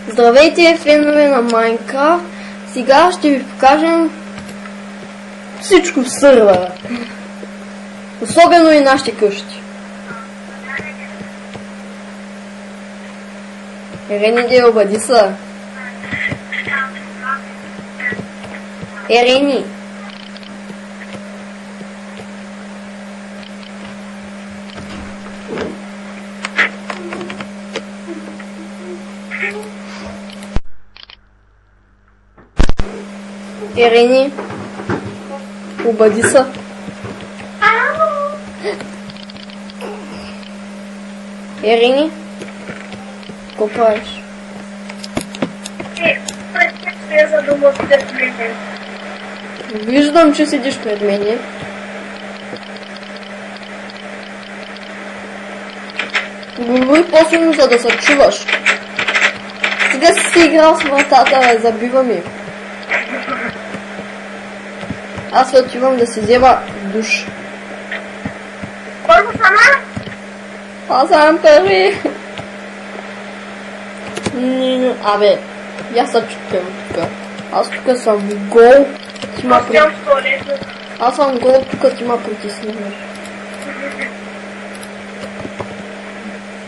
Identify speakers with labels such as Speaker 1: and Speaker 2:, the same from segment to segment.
Speaker 1: Здравейте, фенове на Майнкрафт! Сега ще ви покажем всичко в сървъра. Особено и нашите къщи. Ерени, обади са. Ерени. Ерени, обади са. Ерени, какво правиш?
Speaker 2: За дома пред мене.
Speaker 1: Виждам, че седиш пред мене. Говори по-силно, за да се чуваш. Сега си играл с вратата, забива ми. Аз се отивам да си взема душ.
Speaker 2: Първо сама?
Speaker 1: Аз съм първи. Абе, я се чукам тук. Аз тук съм гол. Аз съм гол, тук ти ма притисни.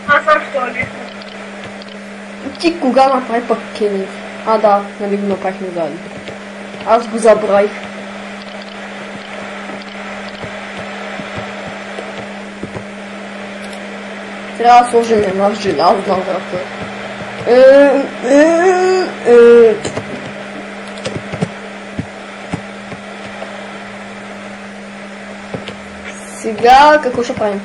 Speaker 2: Аз съм столетно.
Speaker 1: Ти кога направи пък Кенит? А, да, нали го направихме заедно. Аз го забравих. Трябва да сложим една желязна врата. Сега какво ще правим?